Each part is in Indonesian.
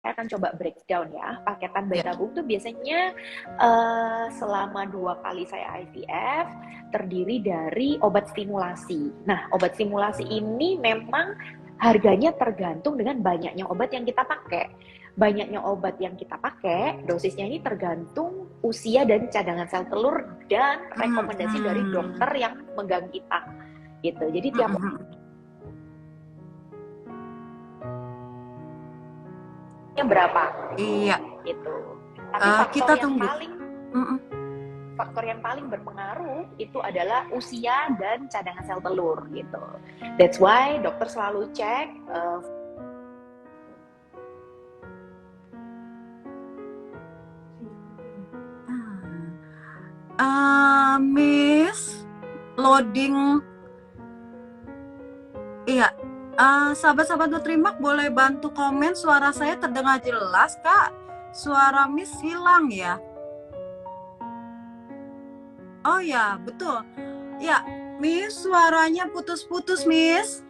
saya akan coba breakdown ya. Paketan bayi Ya. tabung tuh biasanya selama 2 kali saya IVF terdiri dari obat stimulasi. Nah, obat stimulasi ini memang harganya tergantung dengan banyaknya obat yang kita pakai. Banyaknya obat yang kita pakai, dosisnya ini tergantung usia dan cadangan sel telur dan rekomendasi dari dokter yang megang kita. Gitu. Jadi tiap berapa Iya. gitu. Tapi Kita tunggu. faktor yang paling berpengaruh itu adalah usia dan cadangan sel telur gitu. That's why dokter selalu cek Miss loading. Iya. Sahabat-sahabat Nutrimak boleh bantu komen, suara saya terdengar jelas, Kak? Suara Miss hilang ya? Oh ya, betul. Ya, Miss suaranya putus-putus, Miss.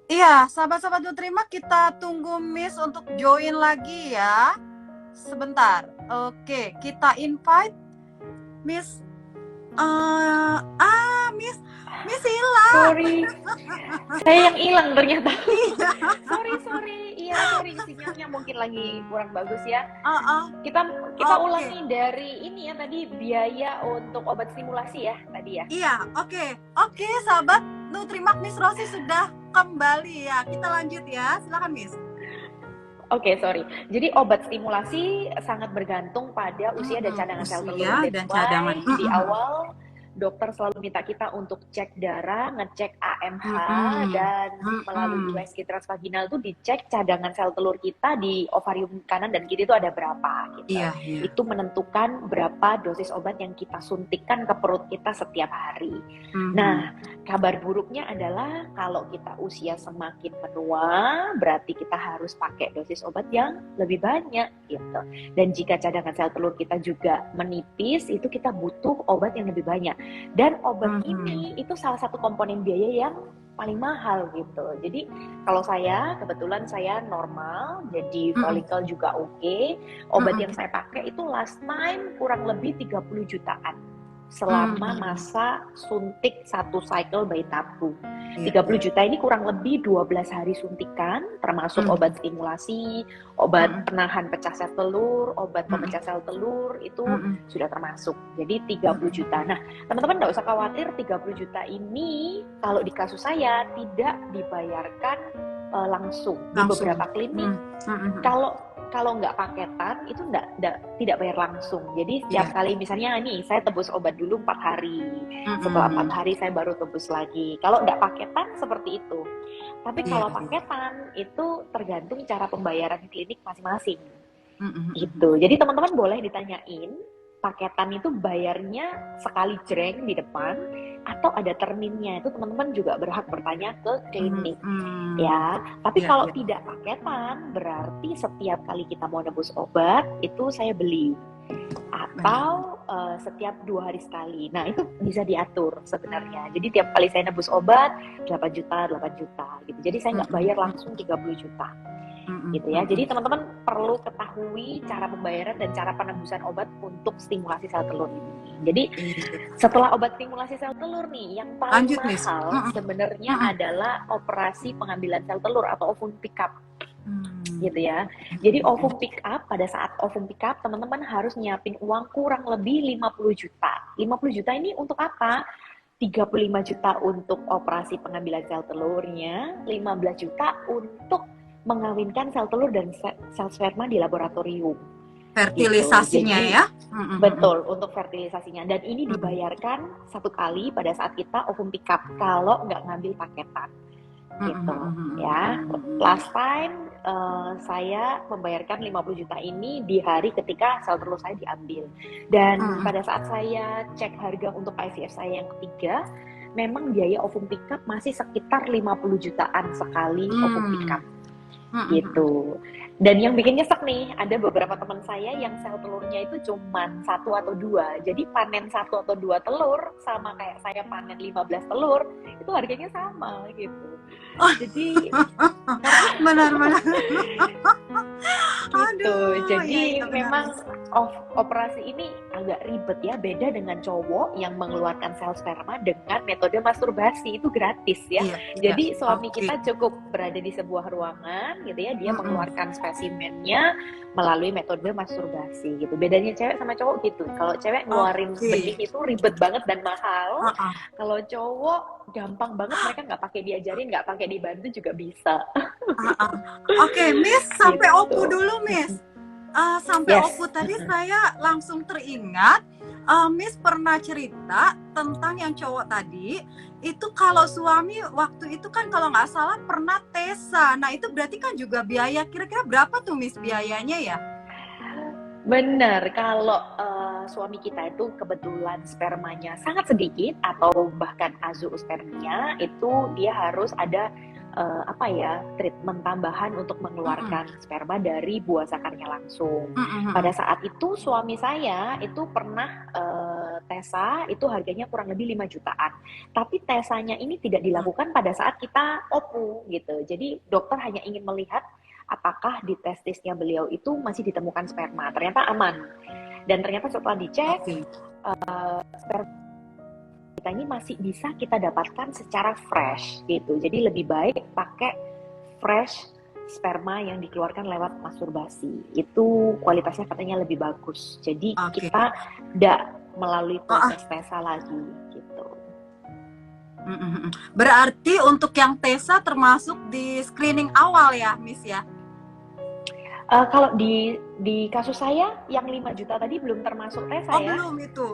Iya, sahabat-sahabat Nutrimak, kita tunggu Miss untuk join lagi ya. Sebentar. Oke, kita invite Miss. Miss hilang. Sorry, saya yang hilang ternyata. sorry, sorry, sinyalnya mungkin lagi kurang bagus ya. Kita ulangi dari ini ya tadi, biaya untuk obat stimulasi ya tadi ya. Iya, oke, sahabat Nutrimak, Miss Rosi sudah kembali ya. Kita lanjut ya, silakan Miss. Oke, sorry. Jadi obat stimulasi sangat bergantung pada usia dan cadangan sel telur. Dan cadangan. Di awal dokter selalu minta kita untuk cek darah, ngecek AMH, dan melalui USG transvaginal itu dicek cadangan sel telur kita di ovarium kanan dan kiri itu ada berapa gitu. Iya. Itu menentukan berapa dosis obat yang kita suntikkan ke perut kita setiap hari. Nah, kabar buruknya adalah kalau kita usia semakin menua, berarti kita harus pakai dosis obat yang lebih banyak gitu. Dan jika cadangan sel telur kita juga menipis, itu kita butuh obat yang lebih banyak. Dan obat ini itu salah satu komponen biaya yang paling mahal gitu. Jadi kalau saya, kebetulan saya normal, jadi folikel juga oke. Obat yang saya pakai itu last time kurang lebih 30 jutaan selama masa suntik satu cycle bayi tabung. 30 juta ini kurang lebih 12 hari suntikan, termasuk obat stimulasi, obat penahan pecah sel telur, obat pemecah sel telur, itu sudah termasuk. Jadi 30 juta. Nah, teman-teman nggak usah khawatir, 30 juta ini kalau di kasus saya tidak dibayarkan langsung. Di beberapa klinik, kalau nggak paketan itu tidak bayar langsung. Jadi setiap kali misalnya nih saya tebus obat dulu 4 hari, setelah 4 hari saya baru tebus lagi. Kalau nggak paketan seperti itu. Tapi kalau paketan itu tergantung cara pembayaran klinik masing-masing. Gitu. Jadi teman-teman boleh ditanyain, paketan itu bayarnya sekali jreng di depan atau ada terminnya, itu teman-teman juga berhak bertanya ke klinik ya. Tapi kalau tidak paketan berarti setiap kali kita mau nebus obat itu saya beli atau setiap 2 hari sekali. Nah itu bisa diatur sebenarnya. Jadi tiap kali saya nebus obat 8 juta gitu. Jadi saya nggak bayar langsung 30 juta. Gitu ya. Jadi teman-teman perlu ketahui cara pembayaran dan cara penebusan obat untuk stimulasi sel telur ini. Jadi setelah obat stimulasi sel telur nih, yang paling mahal sebenarnya adalah operasi pengambilan sel telur atau ovum pick up. Gitu ya. Jadi ovum pick up, pada saat ovum pick up teman-teman harus nyiapin uang kurang lebih 50 juta. 50 juta ini untuk apa? 35 juta untuk operasi pengambilan sel telurnya, 15 juta untuk mengawinkan sel telur dan sel sperma di laboratorium. Fertilisasinya gitu. Jadi, ya? Betul, untuk fertilisasinya. Dan ini dibayarkan 1 kali pada saat kita ovum pick up, kalau nggak ngambil paketan. Gitu ya. Last time saya membayarkan 50 juta ini di hari ketika sel telur saya diambil. Dan pada saat saya cek harga untuk IVF saya yang ketiga, memang biaya ovum pick up masih sekitar 50 jutaan sekali ovum pick up. Gitu. Dan yang bikin nyesek nih, ada beberapa teman saya yang sel telurnya itu cuman 1 atau 2. Jadi panen 1 atau 2 telur sama kayak saya panen 15 telur, itu harganya sama gitu. Jadi Benar-benar. gitu. Aduh, Jadi ya iya benar. memang operasi ini agak ribet ya, beda dengan cowok yang mengeluarkan sel sperma dengan metode masturbasi itu gratis ya. Iya, iya. Jadi suami Oke. kita cukup berada di sebuah ruangan gitu ya, dia Mm-mm. mengeluarkan spesimennya melalui metode masturbasi gitu. Bedanya cewek sama cowok gitu. Kalau cewek ngeluarin Oke. benih itu ribet banget dan mahal. Uh-uh. Kalau cowok gampang banget, mereka nggak pakai diajarin, nggak pakai dibantu juga bisa. Uh-uh. Oke, Miss, sampai Gitu. Opu dulu, Miss. Sampai Yes. Opu tadi saya langsung teringat, Miss pernah cerita tentang yang cowok tadi, itu kalau suami waktu itu kan kalau nggak salah pernah TESA. Nah itu berarti kan juga biaya, kira-kira berapa tuh Miss biayanya ya? Bener, kalau suami kita itu kebetulan spermanya sangat sedikit atau bahkan azoospermia, itu dia harus ada treatment tambahan untuk mengeluarkan sperma dari buah sakarnya langsung. Pada saat itu suami saya itu pernah TESA, itu harganya kurang lebih 5 jutaan. Tapi TESA-nya ini tidak dilakukan pada saat kita OPU gitu. Jadi dokter hanya ingin melihat apakah di testisnya beliau itu masih ditemukan sperma. Ternyata aman. Dan ternyata setelah dicek, sperma kita ini masih bisa kita dapatkan secara fresh gitu. Jadi lebih baik pakai fresh sperma yang dikeluarkan lewat masturbasi. Itu kualitasnya katanya lebih bagus. Jadi kita tidak melalui proses TESA lagi gitu. Berarti untuk yang TESA termasuk di screening awal ya, Miss ya? Kalau di kasus saya yang 5 juta tadi belum termasuk TESA ya. Belum itu.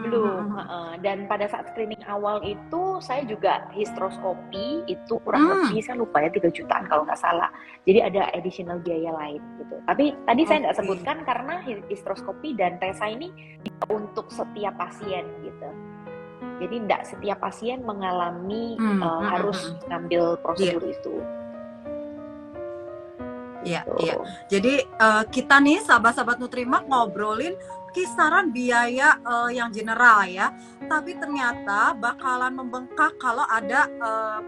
Belum. Dan pada saat screening awal itu saya juga hysteroscopy itu kurang lebih, saya lupa ya, 3 jutaan kalau nggak salah. Jadi ada additional biaya lain gitu. Tapi tadi saya nggak sebutkan karena hysteroscopy dan TESA ini untuk setiap pasien gitu. Jadi tidak setiap pasien mengalami harus ngambil prosedur itu. Iya, iya. Jadi kita nih sahabat-sahabat Nutrimak ngobrolin kisaran biaya yang general ya. Tapi ternyata bakalan membengkak kalau ada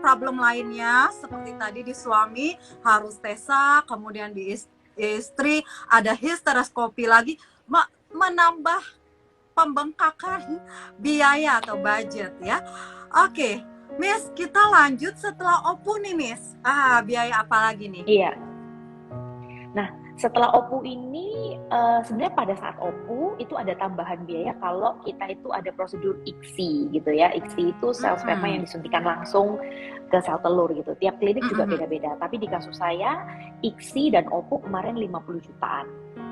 problem lainnya seperti tadi di suami harus TESA, kemudian di istri ada hysteroscopy lagi, menambah pembengkakan biaya atau budget ya. Oke, Miss, kita lanjut setelah OPU nih, Miss. Biaya apa lagi nih? Iya. Nah, setelah OPU ini sebenarnya pada saat OPU itu ada tambahan biaya kalau kita itu ada prosedur ICSI gitu ya. ICSI itu sel sperma yang disuntikan langsung ke sel telur gitu. Tiap klinik juga beda-beda. Tapi di kasus saya ICSI dan OPU kemarin 50 jutaan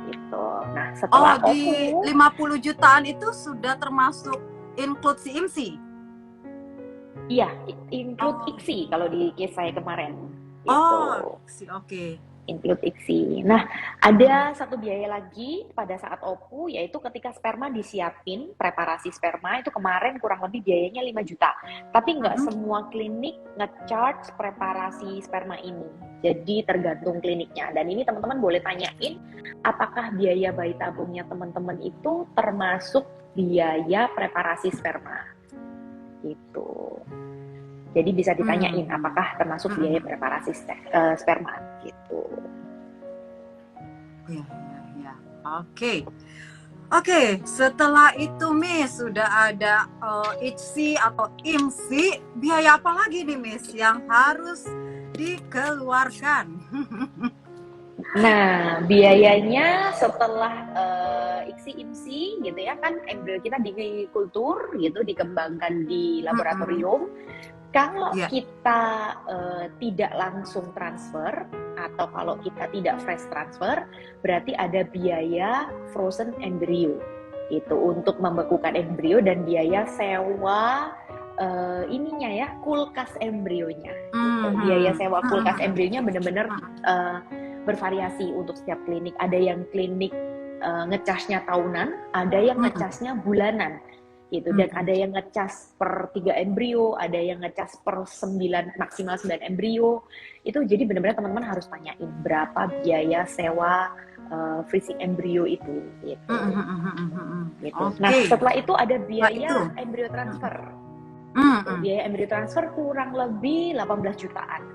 gitu. Nah, setelah OPU di 50 jutaan itu sudah termasuk include si IMSI? Iya, include ICSI kalau di case saya kemarin. Gitu. ICSI, oke. Include ICSI. Nah, ada satu biaya lagi pada saat OPU, yaitu ketika sperma disiapin, preparasi sperma itu kemarin kurang lebih biayanya 5 juta. Tapi nggak semua klinik nge-charge preparasi sperma ini. Jadi tergantung kliniknya. Dan ini teman-teman boleh tanyain, apakah biaya bayi tabungnya teman-teman itu termasuk biaya preparasi sperma? Gitu. Jadi bisa ditanyain apakah termasuk biaya preparasi sperma gitu. Ya. Oke. Setelah itu Miss sudah ada ICSI atau IMSI, biaya apa lagi nih Miss yang harus dikeluarkan? Nah, biayanya setelah ICSI IMSI gitu ya, kan embrio kita dikultur gitu, dikembangkan di laboratorium. Kalau kita tidak langsung transfer atau kalau kita tidak fresh transfer, berarti ada biaya frozen embryo itu untuk membekukan embrio dan biaya sewa kulkas embrionya. Gitu. Biaya sewa kulkas embrionya benar-benar bervariasi untuk setiap klinik. Ada yang klinik ngecasnya tahunan, ada yang ngecasnya bulanan. gitu. Dan ada yang ngecas per 3 embrio, ada yang ngecas per 9, maksimal 9 embrio. Itu jadi benar-benar teman-teman harus tanyain berapa biaya sewa freezing embrio itu gitu. Gitu. Nah, setelah itu ada biaya embrio transfer. Biaya embrio transfer kurang lebih 18 jutaan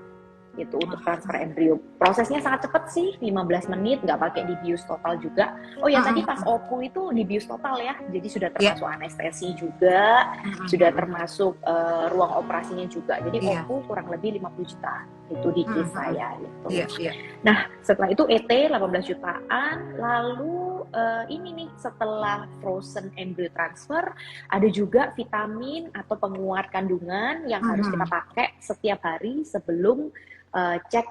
gitu untuk transfer embrio. Prosesnya sangat cepat sih, 15 menit, nggak pakai dibius total juga. Oh ya, tadi pas OPU itu dibius total ya, jadi sudah termasuk anestesi juga, sudah termasuk ruang operasinya juga. Jadi OPU kurang lebih 50 juta itu di case saya gitu. Nah, setelah itu ET 18 jutaan, lalu ini nih setelah frozen embryo transfer ada juga vitamin atau penguat kandungan yang harus kita pakai setiap hari sebelum cek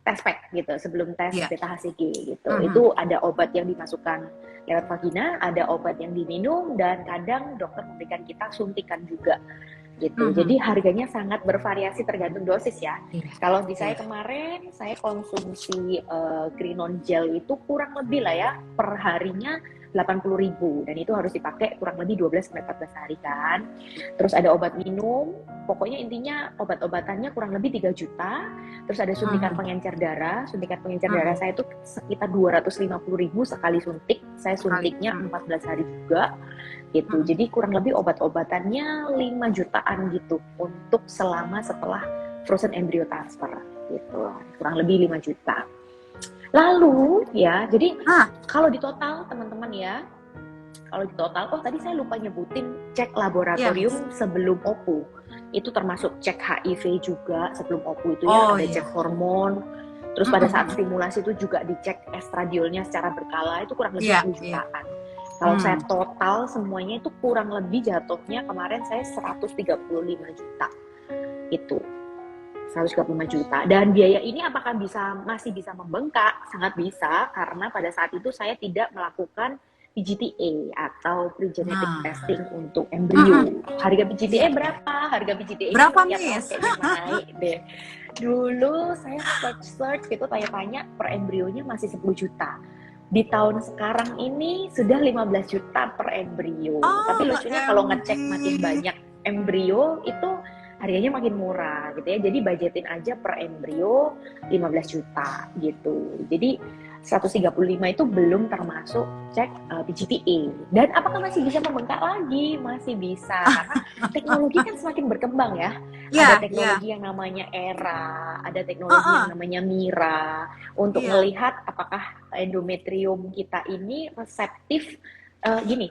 tes pack gitu, sebelum tes beta HCG gitu. Itu ada obat yang dimasukkan lewat vagina, ada obat yang diminum, dan kadang dokter memberikan kita suntikan juga gitu. Jadi harganya sangat bervariasi tergantung dosis ya. Kalau di saya kemarin saya konsumsi Grinon Gel itu kurang lebih lah ya per harinya 80.000, dan itu harus dipakai kurang lebih 12-14 hari kan. Terus ada obat minum, pokoknya intinya obat-obatannya kurang lebih 3 juta. Terus ada suntikan pengencer darah. Suntikan pengencer darah saya itu sekitar 250.000 sekali suntik. Saya suntiknya 14 hari juga gitu. Jadi kurang lebih obat-obatannya 5 jutaan gitu untuk selama setelah frozen embryo transfer gitu. Kurang lebih 5 juta. Lalu ya, jadi kalau di total teman-teman ya, kalau di total, tadi saya lupa nyebutin cek laboratorium sebelum OPU. Itu termasuk cek HIV juga sebelum OPU itu ya, ada cek hormon. Terus pada saat stimulasi itu juga dicek estradiolnya secara berkala, itu kurang lebih 10 jutaan. Kalau saya total semuanya itu kurang lebih jatuhnya kemarin saya 135 juta. Itu 135 juta. Dan biaya ini apakah masih bisa membengkak? Sangat bisa, karena pada saat itu saya tidak melakukan PGTA atau pre-genetic testing untuk embrio. Harga PGTA berapa? Harga PGTA berapa, Miss? Naik deh. Dulu saya search gitu, tanya-tanya, per embrionya masih 10 juta. Di tahun sekarang ini sudah 15 juta per embrio. Tapi lucunya kalau ngecek makin banyak embrio itu harganya makin murah gitu ya. Jadi budgetin aja per embrio 15 juta gitu. Jadi 135 itu belum termasuk cek PGTA. Dan apakah masih bisa membengkak lagi? Masih bisa, karena teknologi kan semakin berkembang ya. Ada teknologi yang namanya ERA, ada teknologi yang namanya MIRA untuk melihat apakah endometrium kita ini reseptif.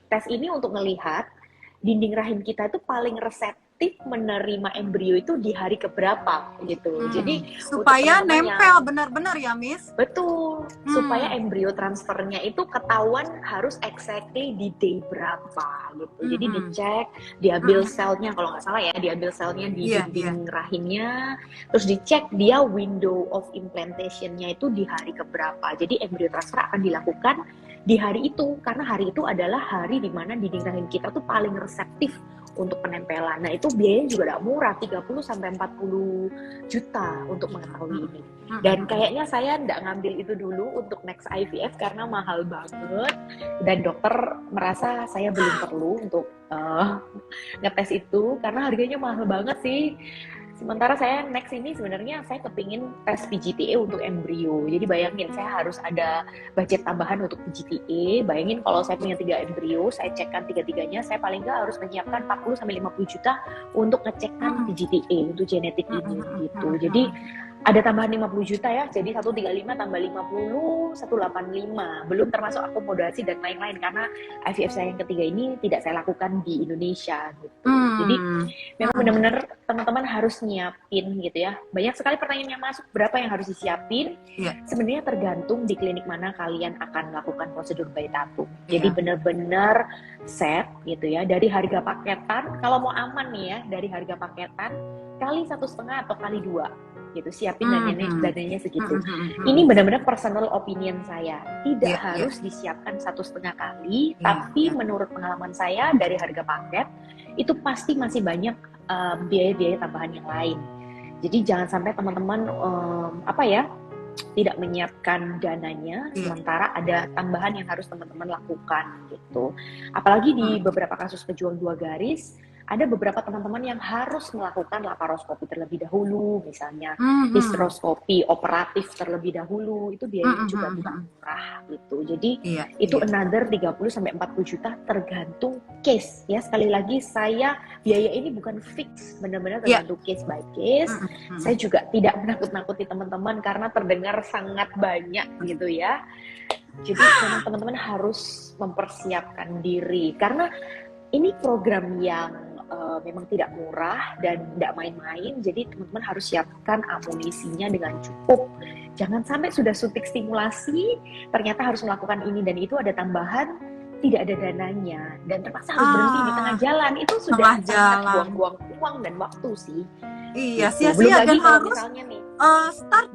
Tes ini untuk melihat dinding rahim kita itu paling reseptif menerima embrio itu di hari keberapa gitu. Jadi supaya nempel benar-benar ya, Miss. Betul. Supaya embrio transfernya itu ketahuan harus exactly di day berapa gitu. Jadi dicek, diambil selnya, kalau nggak salah ya, diambil selnya di dinding rahimnya, terus dicek dia window of implantation-nya itu di hari keberapa. Jadi embrio transfer akan dilakukan di hari itu, karena hari itu adalah hari di mana dinding rahim kita tuh paling reseptif untuk penempelan. Nah, itu biayanya juga tidak murah, 30-40 juta untuk mengetahui ini. Dan kayaknya saya tidak ngambil itu dulu untuk next IVF karena mahal banget, dan dokter merasa saya belum perlu untuk ngetes itu karena harganya mahal banget sih. Sementara saya next ini sebenarnya saya kepingin tes PGTA untuk embrio. Jadi bayangin saya harus ada budget tambahan untuk PGTA. Bayangin kalau saya punya 3 embrio, saya cekkan 3-3-nya, saya paling nggak harus menyiapkan 40-50 juta untuk ngecekkan PGTA untuk genetik ini gitu. Jadi ada tambahan 50 juta ya, jadi 135 tambah 50, 185. Belum termasuk akomodasi dan lain-lain, karena IVF saya yang ketiga ini tidak saya lakukan di Indonesia gitu. Jadi memang benar-benar teman-teman harus nyiapin gitu ya. Banyak sekali pertanyaan yang masuk, berapa yang harus disiapin? Sebenarnya tergantung di klinik mana kalian akan melakukan prosedur bayi tabung. Jadi benar-benar set gitu ya, dari harga paketan, kalau mau aman nih ya, dari harga paketan kali 1,5 atau kali 2 gitu, siapin dananya segitu. Ini benar-benar personal opinion saya, tidak harus disiapkan 1,5 kali, tapi menurut pengalaman saya dari harga paket itu pasti masih banyak biaya-biaya tambahan yang lain. Jadi jangan sampai teman-teman tidak menyiapkan dananya, sementara ada tambahan yang harus teman-teman lakukan gitu. Apalagi di beberapa kasus pejuang 2 garis, ada beberapa teman-teman yang harus melakukan laparoskopi terlebih dahulu, misalnya histeroskopi operatif terlebih dahulu, itu biayanya juga tidak murah gitu. Jadi itu another 30 sampai 40 juta tergantung case ya. Sekali lagi saya biaya ini bukan fix, benar-benar tergantung case by case. Saya juga tidak menakut-nakuti teman-teman karena terdengar sangat banyak gitu ya. Jadi memang teman-teman harus mempersiapkan diri karena ini program yang memang tidak murah dan tidak main-main, jadi teman-teman harus siapkan amunisinya dengan cukup. Jangan sampai sudah suntik stimulasi, ternyata harus melakukan ini dan itu ada tambahan, tidak ada dananya, dan terpaksa harus berhenti di tengah jalan. Itu sudah sangat buang-buang uang dan waktu sih. Iya, gitu. sia-sia dan harus misalnya nih, start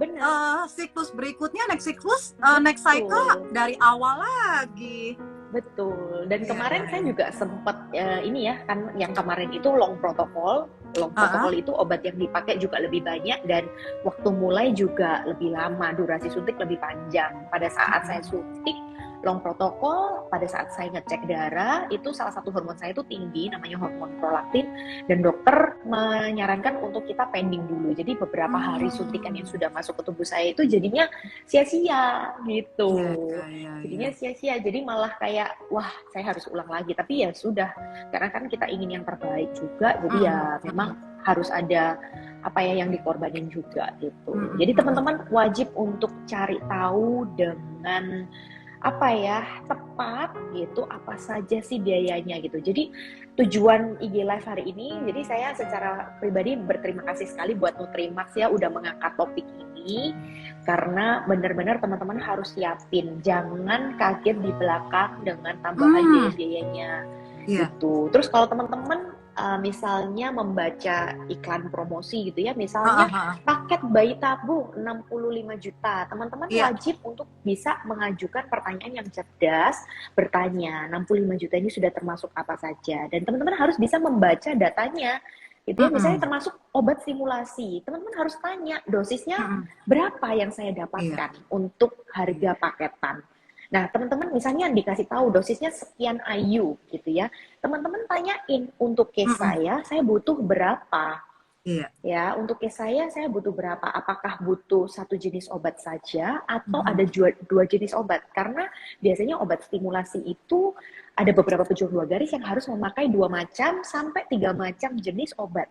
siklus berikutnya, next siklus, next cycle dari awal lagi. Betul. Dan kemarin saya juga sempat ini ya, kan yang kemarin itu long protokol. Long protokol itu obat yang dipakai juga lebih banyak dan waktu mulai juga lebih lama, durasi suntik lebih panjang. Pada saat saya suntik long protokol, pada saat saya ngecek darah, itu salah satu hormon saya itu tinggi, namanya hormon prolaktin, dan dokter menyarankan untuk kita pending dulu. Jadi beberapa hari suntikan yang sudah masuk ke tubuh saya itu jadinya sia-sia gitu. Jadinya sia-sia, jadi malah kayak, wah saya harus ulang lagi. Tapi ya sudah, karena kan kita ingin yang terbaik juga, jadi ya memang harus ada apa ya yang dikorbanin juga gitu. Jadi teman-teman wajib untuk cari tahu dengan apa ya tepat gitu, apa saja sih biayanya gitu. Jadi tujuan IG Live hari ini, jadi saya secara pribadi berterima kasih sekali buat Nutrimax ya udah mengangkat topik ini, karena benar-benar teman-teman harus siapin, jangan kaget di belakang dengan tambahan biaya-biayanya gitu. Terus kalau teman-teman misalnya membaca iklan promosi gitu ya, misalnya paket bayi tabung 65 juta, teman-teman wajib untuk bisa mengajukan pertanyaan yang cerdas, bertanya 65 juta ini sudah termasuk apa saja, dan teman-teman harus bisa membaca datanya gitu ya. Misalnya termasuk obat stimulasi, teman-teman harus tanya dosisnya berapa yang saya dapatkan untuk harga paketan. Nah, teman-teman misalnya dikasih tahu dosisnya sekian IU gitu ya. Teman-teman tanyain, untuk case saya butuh berapa? Ya, untuk case saya butuh berapa? Apakah butuh satu jenis obat saja atau ada dua jenis obat? Karena biasanya obat stimulasi itu ada beberapa pejuang 2 garis yang harus memakai 2 macam sampai 3 macam jenis obat.